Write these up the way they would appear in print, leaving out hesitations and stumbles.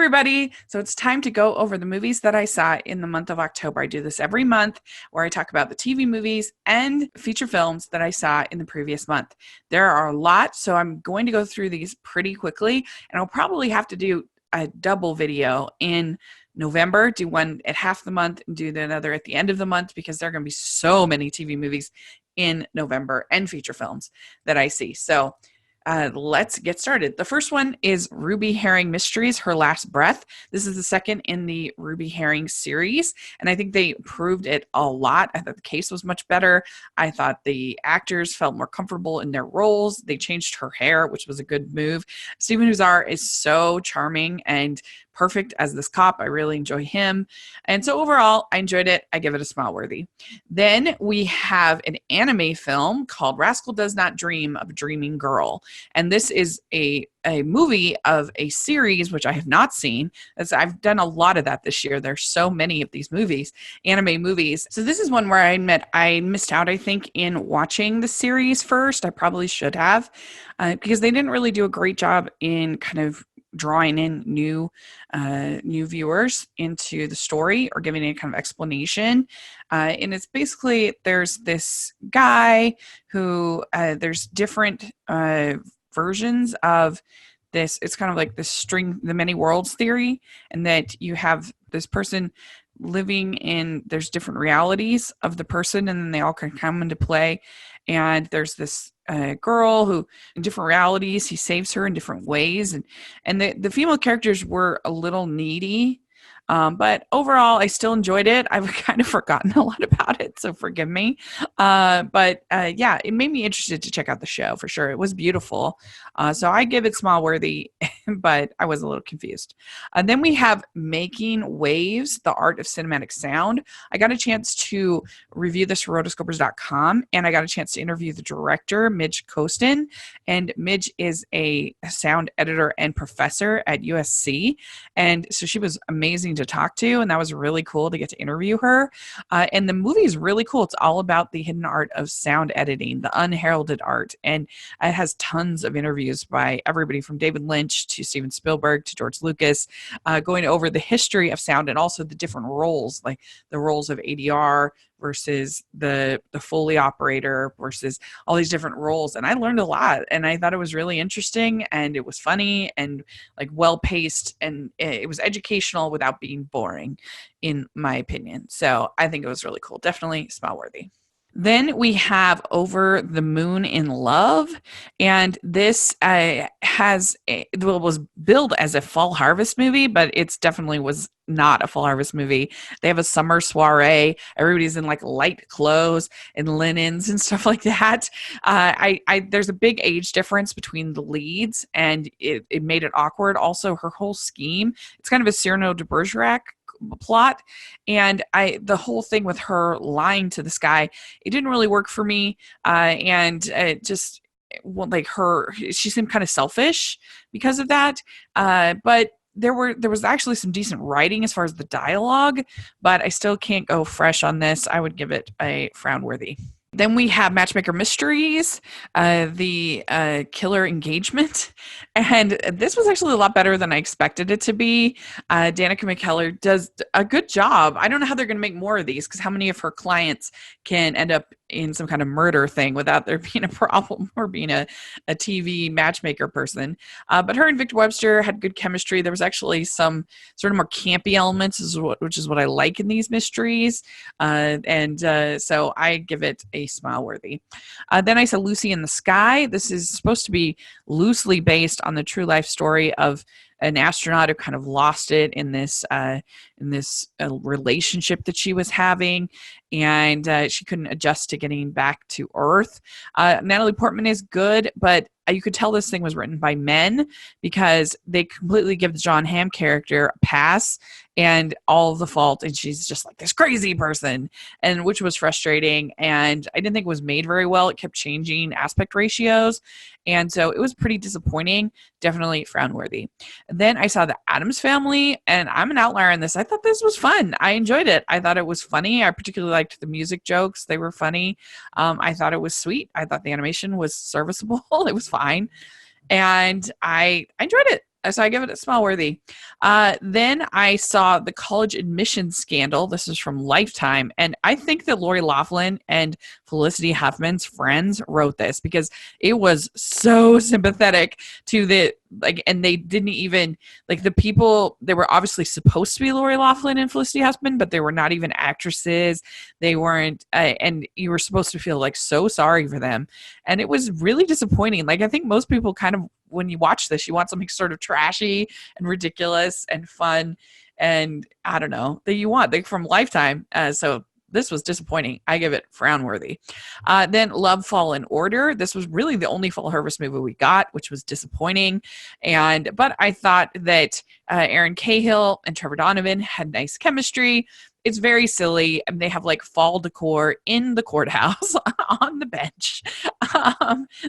everybody. So it's time to go over the movies that I saw in the month of October. I do this every month where I talk about the TV movies and feature films that I saw in the previous month. There are a lot, so I'm going to go through these pretty quickly, and I'll probably have to do a double video in November, do one at half the month and do another at the end of the month, because there are going to be so many TV movies in November and feature films that I see. So let's get started. The first one is Ruby Herring Mysteries, Her Last Breath. This is the second in the Ruby Herring series, and I think they improved it a lot. I thought the case was much better. I thought the actors felt more comfortable in their roles. They changed her hair, which was a good move. Stephen Huszar is so charming and perfect as this cop. I really enjoy him. And so overall, I enjoyed it. I give it a smile worthy. Then we have an anime film called Rascal Does Not Dream of a Dreaming Girl. And this is a movie of a series, which I have not seen. I've done a lot of that this year. There's so many of these movies, anime movies. So this is one where I admit I missed out, I think, in watching the series first. I probably should have, because they didn't really do a great job in kind of drawing in new viewers into the story or giving any kind of explanation. And it's basically, there's this guy who there's different versions of this. It's kind of like this the many worlds theory, and that you have this person living in, there's different realities of the person, and then they all can come into play. And there's this girl who, in different realities, he saves her in different ways. And the female characters were a little needy. But overall, I still enjoyed it. I've kind of forgotten a lot about it, so forgive me. But yeah, it made me interested to check out the show for sure. It was beautiful. So I give it smile worthy, but I was a little confused. Then we have Making Waves, The Art of Cinematic Sound. I got a chance to review this for rotoscopers.com, and I got a chance to interview the director, Midge Kostin. And Midge is a sound editor and professor at USC. And so she was amazing to talk to, and that was really cool to get to interview her. And the movie is really cool. It's all about the hidden art of sound editing, the unheralded art, and it has tons of interviews by everybody from David Lynch to Steven Spielberg to George Lucas, going over the history of sound and also the different roles, like the roles of ADR versus the Foley operator versus all these different roles. And I learned a lot, and I thought it was really interesting, and it was funny and like well paced, and it was educational without being boring, in my opinion. So I think it was really cool. Definitely smile worthy. Then we have Over the Moon in Love, and this was billed as a fall harvest movie, but it's definitely was not a fall harvest movie. They have a summer soiree. Everybody's in like light clothes and linens and stuff like that. There's a big age difference between the leads, and it made it awkward. Also, her whole scheme, it's kind of a Cyrano de Bergerac plot, and the whole thing with her lying to this guy, it didn't really work for me, and it just, well, like she seemed kind of selfish because of that, but there was actually some decent writing as far as the dialogue, but I still can't go fresh on this. I would give it a frown worthy. Then we have Matchmaker Mysteries, the Killer Engagement. And this was actually a lot better than I expected it to be. Danica McKellar does a good job. I don't know how they're going to make more of these, because how many of her clients can end up in some kind of murder thing without there being a problem or being a TV matchmaker person. But her and Victor Webster had good chemistry. There was actually some sort of more campy elements, which is what I like in these mysteries. So I give it a smile worthy. Then I saw Lucy in the Sky. This is supposed to be loosely based on the true life story of an astronaut who kind of lost it in this relationship that she was having, and she couldn't adjust to getting back to Earth. Natalie Portman is good, but you could tell this thing was written by men, because they completely give the John Hamm character a pass and all of the fault, and she's just like this crazy person, and which was frustrating, and I didn't think it was made very well. It kept changing aspect ratios, and so it was pretty disappointing. Definitely frown worthy. Then I saw The Addams Family, and I'm an outlier in this. I thought this was fun. I enjoyed it. I thought it was funny. I particularly liked the music jokes. They were funny. I thought it was sweet. I thought the animation was serviceable. It was fine. And I enjoyed it. So I give it a smell worthy. Then I saw the college admission scandal. This is from Lifetime. And I think that Lori Loughlin and Felicity Huffman's friends wrote this because it was so sympathetic to the, like, and they didn't even, like, the people, they were obviously supposed to be Lori Loughlin and Felicity Huffman, but they were not even actresses. They weren't, and you were supposed to feel like so sorry for them. And it was really disappointing. Like, I think most people kind of, when you watch this, you want something sort of trashy and ridiculous and fun, and I don't know, that you want, like, from Lifetime. So this was disappointing. I give it frown worthy. Then Love, Fall in Order. This was really the only Fall Harvest movie we got, which was disappointing. But I thought that Aaron Cahill and Trevor Donovan had nice chemistry. It's very silly. And they have like fall decor in the courthouse on the bench.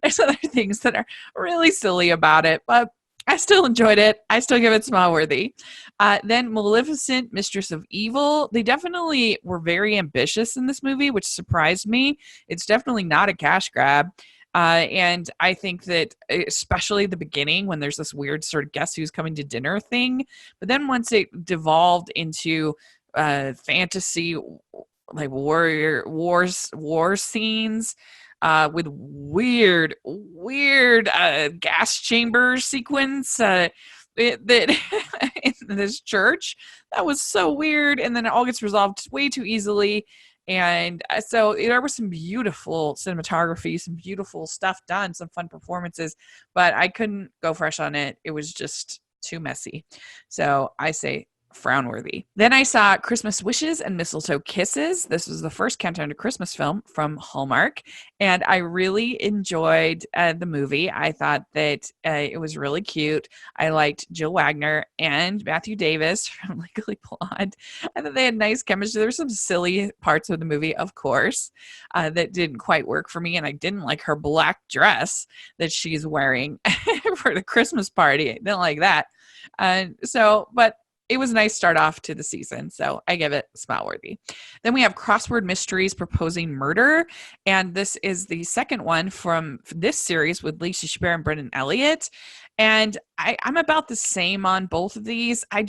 There's other things that are really silly about it, but I still enjoyed it. I still give it smile worthy. Then Maleficent, Mistress of Evil. They definitely were very ambitious in this movie, which surprised me. It's definitely not a cash grab. And I think that especially the beginning when there's this weird sort of guess who's coming to dinner thing. But then once it devolved into fantasy, like war scenes, with weird gas chamber sequence that in this church, that was so weird, and then it all gets resolved way too easily. And so there was some beautiful cinematography, some beautiful stuff done, some fun performances, but I couldn't go fresh on it. It was just too messy. So I say frown worthy. Then I saw Christmas Wishes and Mistletoe Kisses. This was the first Countdown to Christmas film from Hallmark, and I really enjoyed the movie. I thought that it was really cute. I liked Jill Wagner and Matthew Davis from Legally Blonde. I thought they had nice chemistry. There were some silly parts of the movie, of course, that didn't quite work for me, and I didn't like her black dress that she's wearing for the Christmas party. I didn't like that. But it was a nice start off to the season, so I give it smile worthy. Then we have Crossword Mysteries Proposing Murder, and this is the second one from this series with Lacey Chabert and Brendan Elliott. And I'm about the same on both of these. I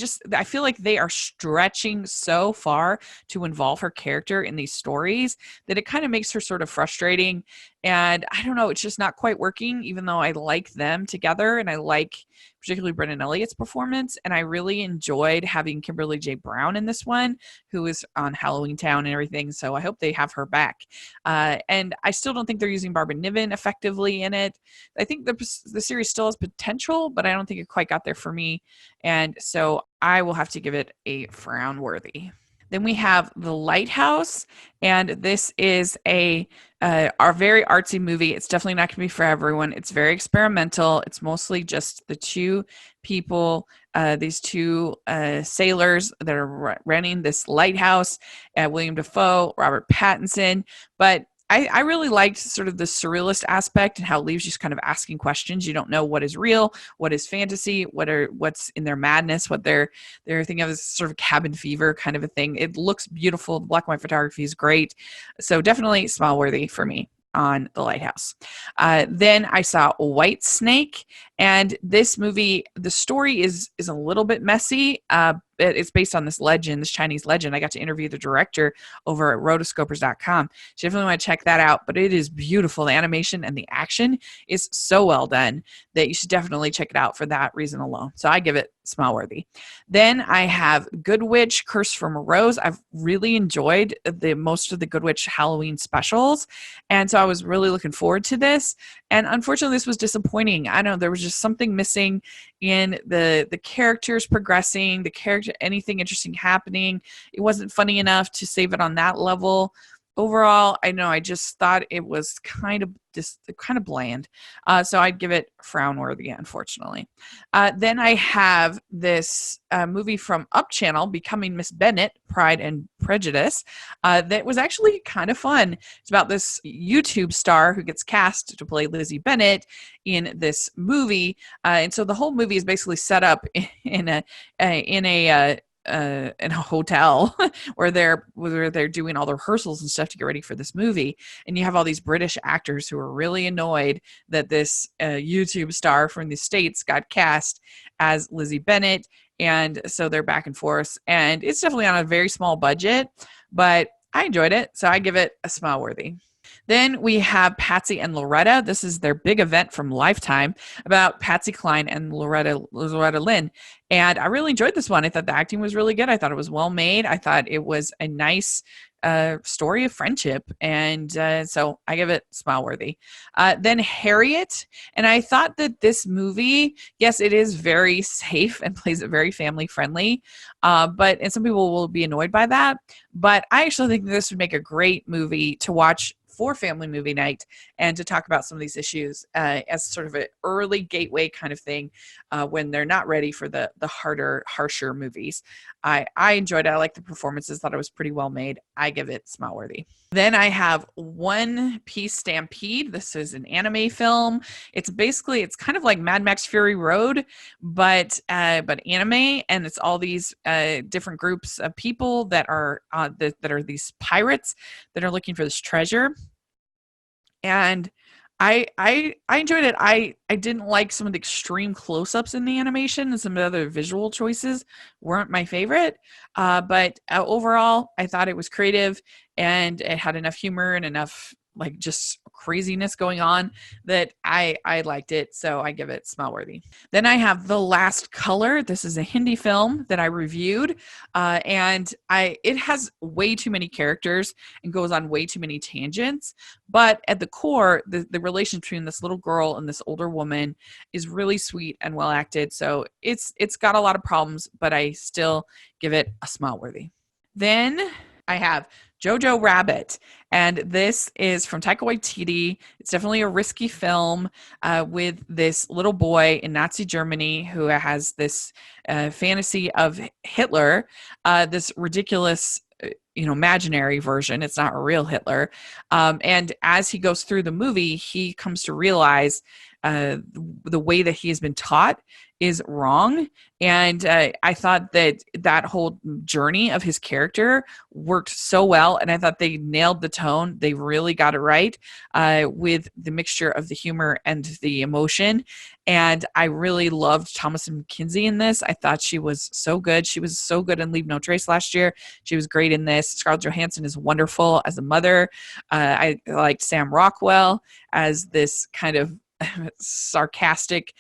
feel like they are stretching so far to involve her character in these stories that it kind of makes her sort of frustrating. And I don't know, it's just not quite working, even though I like them together and I like particularly Brendan Elliott's performance. And I really enjoyed having Kimberly J. Brown in this one, who is on Halloween Town and everything. So I hope they have her back. And I still don't think they're using Barbara Niven effectively in it. I think the series still has potential, but I don't think it quite got there for me. And so I will have to give it a frown worthy. Then we have The Lighthouse, and this is our very artsy movie. It's definitely not going to be for everyone. It's very experimental. It's mostly just the two people, these two sailors that are running this lighthouse, William Dafoe, Robert Pattinson. But I really liked sort of the surrealist aspect and how it leaves you just kind of asking questions. You don't know what is real, what is fantasy, what's in their madness, what they're thinking of as sort of cabin fever kind of a thing. It looks beautiful. The black and white photography is great. So definitely smile worthy for me on The Lighthouse. Then I saw White Snake, and this movie, the story is a little bit messy. It's based on this Chinese legend. I got to interview the director over at rotoscopers.com. So definitely want to check that out, but it is beautiful. The animation and the action is so well done that you should definitely check it out for that reason alone. So I give it smile worthy. Then I have Good Witch, Curse from a Rose. I've really enjoyed most of the Good Witch Halloween specials, and so I was really looking forward to this. And unfortunately, this was disappointing. I don't know, there was just something missing in the characters progressing, anything interesting happening. It wasn't funny enough to save it on that level. Overall, I just thought it was kind of bland. So I'd give it frown worthy, unfortunately. Then I have this movie from Up Channel, Becoming Miss Bennett, Pride and Prejudice, that was actually kind of fun. It's about this YouTube star who gets cast to play Lizzie Bennett in this movie. And so the whole movie is basically set up in a in a hotel where they're doing all the rehearsals and stuff to get ready for this movie, and you have all these British actors who are really annoyed that this YouTube star from the States got cast as Lizzie Bennett, and so they're back and forth, and it's definitely on a very small budget, but I enjoyed it, so I give it a smile worthy. Then we have Patsy and Loretta. This is their big event from Lifetime about Patsy Cline and Loretta Lynn. And I really enjoyed this one. I thought the acting was really good. I thought it was well made. I thought it was a nice story of friendship. And so I give it smile worthy. Then Harriet. And I thought that this movie, yes, it is very safe and plays it very family friendly. And some people will be annoyed by that. But I actually think this would make a great movie to watch for family movie night and to talk about some of these issues as sort of an early gateway kind of thing when they're not ready for the harder, harsher movies. I enjoyed it. I liked the performances, thought it was pretty well made. I give it smile worthy. Then I have One Piece Stampede. This is an anime film. It's kind of like Mad Max Fury Road, but anime, and it's all these different groups of people that are these pirates that are looking for this treasure. And I enjoyed it. I didn't like some of the extreme close-ups in the animation, and some of the other visual choices weren't my favorite. But overall, I thought it was creative, and it had enough humor and enough like just craziness going on that I liked it. So I give it smile worthy. Then I have The Last Color. This is a Hindi film that I reviewed. It has way too many characters and goes on way too many tangents. But at the core, the relation between this little girl and this older woman is really sweet and well acted. So it's got a lot of problems, but I still give it a smile worthy. Then I have Jojo Rabbit, and this is from Taika Waititi. It's definitely a risky film with this little boy in Nazi Germany who has this fantasy of Hitler, this ridiculous imaginary version. It's not a real Hitler. And as he goes through the movie, he comes to realize the way that he has been taught is wrong. And I thought that whole journey of his character worked so well. And I thought they nailed the tone. They really got it right with the mixture of the humor and the emotion. And I really loved Thomasin McKenzie in this. I thought she was so good. She was so good in Leave No Trace last year. She was great in this. Scarlett Johansson is wonderful as a mother. I liked Sam Rockwell as this kind of sarcastic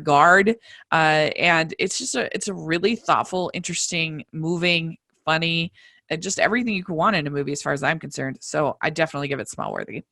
guard, and it's a really thoughtful, interesting, moving, funny, just everything you could want in a movie as far as I'm concerned. So I definitely give it smile worthy.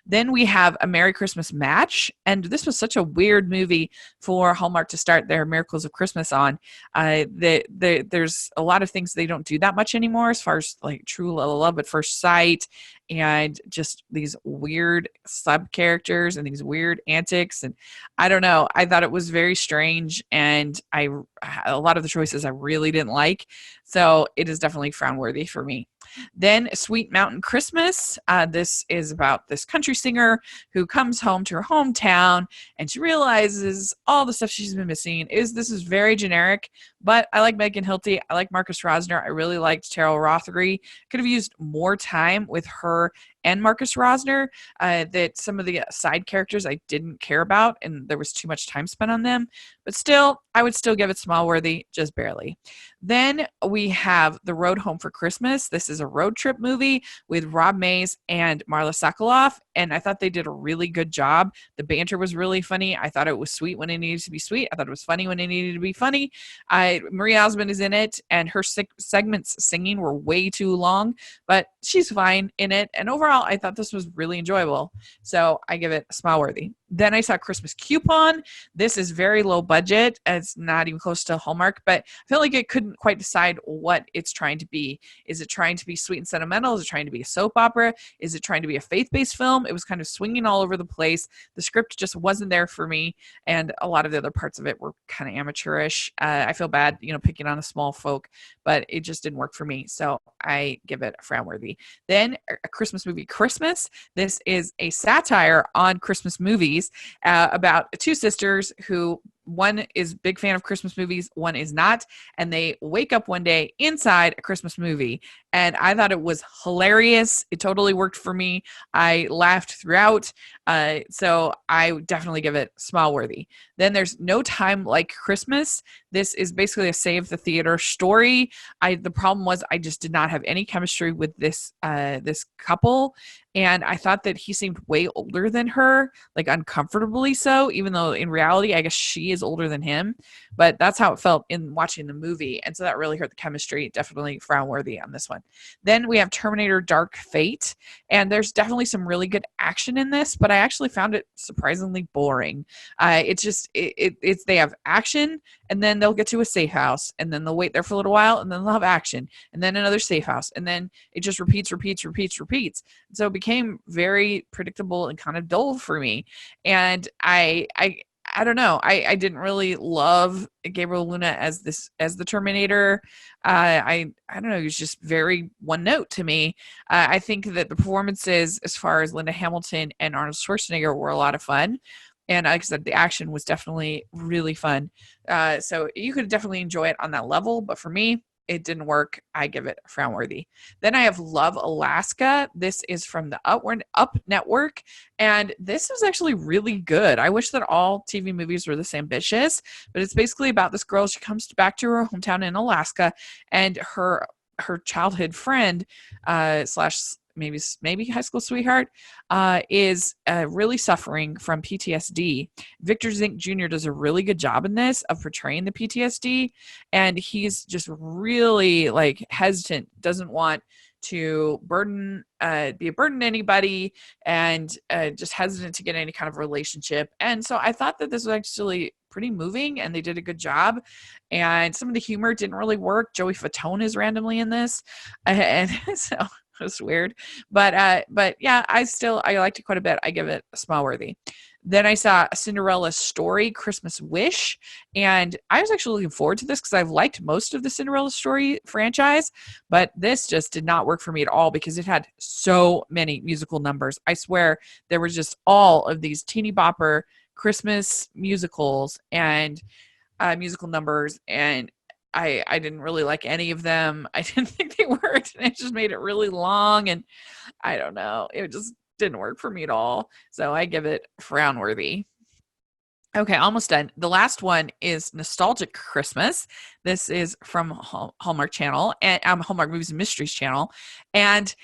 Then we have A Merry Christmas Match, and this was such a weird movie for Hallmark to start their Miracles of Christmas on. There's a lot of things they don't do that much anymore as far as like true love at first sight and just these weird sub characters and these weird antics. And I don't know, I thought it was very strange, and a lot of the choices I really didn't like. So it is definitely frown worthy for me. Then Sweet Mountain Christmas. This is about this country singer who comes home to her hometown, and she realizes all the stuff she's been missing. This is very generic, but I like Megan Hilty. I like Marcus Rosner. I really liked Terrell Rothery. Could have used more time with her and Marcus Rosner. That some of the side characters I didn't care about, and there was too much time spent on them. But still, I would still give it smile worthy, just barely. Then we have The Road Home for Christmas. This is a road trip movie with Rob Mays and Marla Sokoloff, and I thought they did a really good job. The banter was really funny. I thought it was sweet when it needed to be sweet. I thought it was funny when it needed to be funny. Marie Osmond is in it, and her segments singing were way too long, but she's fine in it. And overall, I thought this was really enjoyable. So I give it a smile worthy. Then I saw Christmas Coupon. This is very low budget. It's not even close to Hallmark, but I feel like it couldn't quite decide what it's trying to be. Is it trying to be sweet and sentimental? Is it trying to be a soap opera? Is it trying to be a faith-based film? It was kind of swinging all over the place. The script just wasn't there for me, and a lot of the other parts of it were kind of amateurish. I feel bad, picking on a small folk, but it just didn't work for me. So I give it a frown worthy. Then a Christmas movie, Christmas. This is a satire on Christmas movies about two sisters who one is big fan of Christmas movies, one is not, and they wake up one day inside a Christmas movie. And I thought it was hilarious. It totally worked for me. I laughed throughout. So I would definitely give it smile worthy. Then there's No Time Like Christmas. This is basically a save the theater story. The problem was I just did not have any chemistry with this couple, and I thought that he seemed way older than her, like uncomfortably so, even though in reality I guess she is older than him. But that's how it felt in watching the movie, and so that really hurt the chemistry. Definitely frown worthy on this one. Then we have Terminator Dark Fate, and there's definitely some really good action in this, but I actually found it surprisingly boring. It's they have action, and then they'll get to a safe house, and then they'll wait there for a little while, and then they'll have action, and then another safe house, and then it just repeats. So it became very predictable and kind of dull for me. And I don't know. I didn't really love Gabriel Luna as the Terminator. I don't know. He was just very one note to me. I think that the performances, as far as Linda Hamilton and Arnold Schwarzenegger, were a lot of fun. And like I said, the action was definitely really fun. So you could definitely enjoy it on that level. But for me, it didn't work. I give it frown worthy. Then I have Love Alaska. This is from the Up Network, and this was actually really good. I wish that all TV movies were this ambitious, but it's basically about this girl. She comes back to her hometown in Alaska, and her childhood friend slash maybe high school sweetheart is really suffering from PTSD. Victor Zink Jr. does a really good job in this of portraying the PTSD, and he's just really like hesitant, doesn't want to be a burden to anybody, and just hesitant to get any kind of relationship. And so I thought that this was actually pretty moving, and they did a good job. And some of the humor didn't really work. Joey Fatone is randomly in this, and so it was weird. But yeah, I liked it quite a bit. I give it a smile worthy. Then I saw A Cinderella Story, Christmas Wish, and I was actually looking forward to this because I've liked most of the Cinderella Story franchise, but this just did not work for me at all because it had so many musical numbers. I swear there was just all of these teeny bopper Christmas musicals and musical numbers, and I didn't really like any of them. I didn't think they worked, and it just made it really long, and I don't know. It just didn't work for me at all. So I give it frown worthy. Okay, almost done. The last one is Nostalgic Christmas. This is from Hallmark Channel and Hallmark Movies and Mysteries Channel. And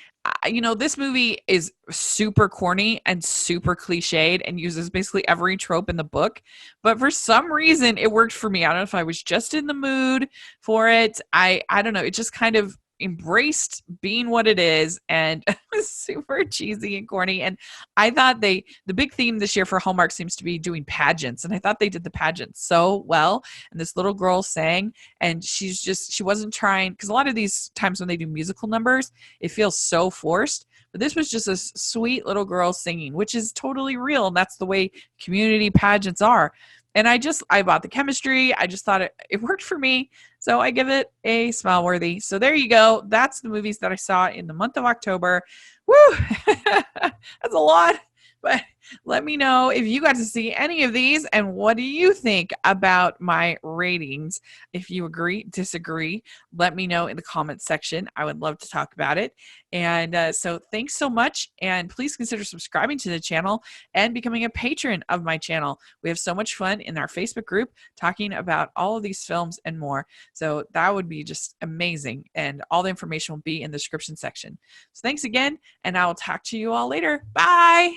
this movie is super corny and super cliched and uses basically every trope in the book. But for some reason, it worked for me. I don't know if I was just in the mood for it. I don't know. It just kind of embraced being what it is, and it was super cheesy and corny. And I thought the big theme this year for Hallmark seems to be doing pageants, and I thought they did the pageants so well. And this little girl sang, and she wasn't trying, because a lot of these times when they do musical numbers, it feels so forced. But this was just a sweet little girl singing, which is totally real, and that's the way community pageants are. And I bought the chemistry. I just thought it worked for me. So I give it a smile worthy. So there you go. That's the movies that I saw in the month of October. Woo! That's a lot. But let me know if you got to see any of these and what do you think about my ratings. If you agree, disagree, let me know in the comments section. I would love to talk about it. And so thanks so much. And please consider subscribing to the channel and becoming a patron of my channel. We have so much fun in our Facebook group talking about all of these films and more. So that would be just amazing. And all the information will be in the description section. So thanks again, and I will talk to you all later. Bye.